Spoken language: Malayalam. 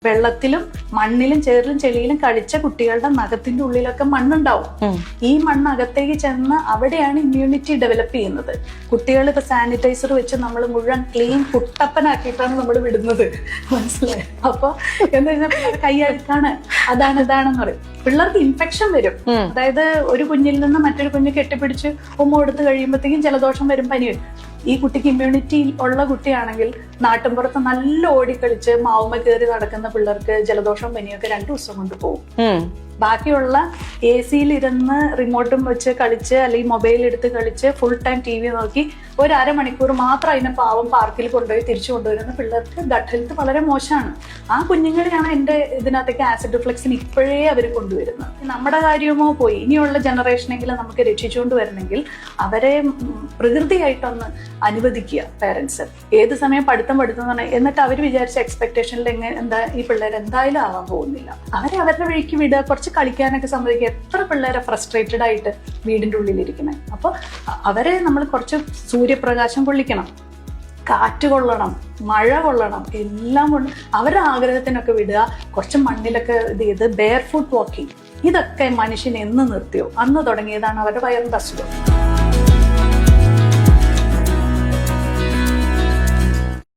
വെള്ളത്തിലും മണ്ണിലും ചേറിലും ചെളിയിലും കളിച്ച കുട്ടികളുടെ നഖത്തിന്റെ ഉള്ളിലൊക്കെ മണ്ണുണ്ടാവും. ഈ മണ്ണ് അകത്തേക്ക് ചെന്ന് അവിടെയാണ് ഇമ്മ്യൂണിറ്റി ഡെവലപ്പ് ചെയ്യുന്നത്. കുട്ടികൾ ഇപ്പൊ സാനിറ്റൈസർ വെച്ച് നമ്മൾ മുഴുവൻ ക്ലീൻ കുട്ടപ്പനാക്കിയിട്ടാണ് നമ്മൾ വിടുന്നത്, മനസ്സിലായി? അപ്പൊ എന്താ വെച്ചാൽ കൈ അഴുക്കാണ്, അതാണ് ഇതാണെന്ന് പറയും. പിള്ളേർക്ക് ഇൻഫെക്ഷൻ വരും. അതായത് ഒരു കുഞ്ഞിൽ നിന്ന് മറ്റൊരു കുഞ്ഞ് കെട്ടിപ്പിടിച്ച് ഉമ്മ കൊടുത്ത് കഴിയുമ്പോഴത്തേക്കും ജലദോഷം വരും, പനി വരും. ഈ കുട്ടിക്ക് ഇമ്മ്യൂണിറ്റി ഉള്ള കുട്ടിയാണെങ്കിൽ നാട്ടിൻപുറത്ത് നല്ല ഓടിക്കളിച്ച് മാവുമ്മ കയറി നടക്കുന്ന പിള്ളേർക്ക് ജലദോഷം പനിയൊക്കെ 2 ദിവസം കൊണ്ട് പോകും. ബാക്കിയുള്ള AC-യിൽ ഇരുന്ന് റിമോട്ടും വെച്ച് കളിച്ച് അല്ലെങ്കിൽ മൊബൈൽ എടുത്ത് കളിച്ച് ഫുൾ ടൈം TV നോക്കി ഒരു അരമണിക്കൂർ മാത്രം അതിനെ പാവം പാർക്കിൽ കൊണ്ടുപോയി തിരിച്ചു കൊണ്ടുവരുന്ന പിള്ളേർക്ക് ഗട്ട് ഹെൽത്ത് വളരെ മോശമാണ്. ആ കുഞ്ഞുങ്ങളെയാണ് എൻ്റെ ഇതിനകത്തേക്ക് ആസിഡ് റിഫ്ലക്സിന് ഇപ്പോഴേ അവർ കൊണ്ടുവരുന്നത്. നമ്മുടെ കാര്യമോ പോയി, ഇനിയുള്ള ജനറേഷനെങ്കിലും നമുക്ക് രക്ഷിച്ചുകൊണ്ട് വരണമെങ്കിൽ അവരെ പ്രകൃതിയായിട്ടൊന്ന് അനുവദിക്കുക പേരൻസ്. ഏത് സമയം പഠിത്തം എന്ന് പറഞ്ഞാൽ എന്നിട്ട് അവർ വിചാരിച്ച എക്സ്പെക്ടേഷനിൽ എന്താ ഈ പിള്ളേർ എന്തായാലും ആവാൻ പോകുന്നില്ല, അവരെ അവരുടെ വഴിക്ക് വിടുക, കുറച്ച് കളിക്കാനൊക്കെ സമ്മതിക്കുക. എത്ര പിള്ളേരെ ഫ്രസ്ട്രേറ്റഡ് ആയിട്ട് വീടിൻ്റെ ഉള്ളിലിരിക്കുന്നത്. അപ്പോൾ അവരെ നമ്മൾ കുറച്ച് സൂര്യപ്രകാശം കൊള്ളിക്കണം, കാറ്റ് കൊള്ളണം, മഴ കൊള്ളണം, എല്ലാം കൊണ്ട് അവരുടെ ആഗ്രഹത്തിനൊക്കെ വിടുക. കുറച്ച് മണ്ണിലൊക്കെ ഇത് ചെയ്ത് ബെയർ ഫുട്ട് വാക്കിംഗ്, ഇതൊക്കെ മനുഷ്യൻ എന്ന് നിർത്തിയോ അന്ന് തുടങ്ങിയതാണ് അവരുടെ വയറിൻ്റെ അസുഖം.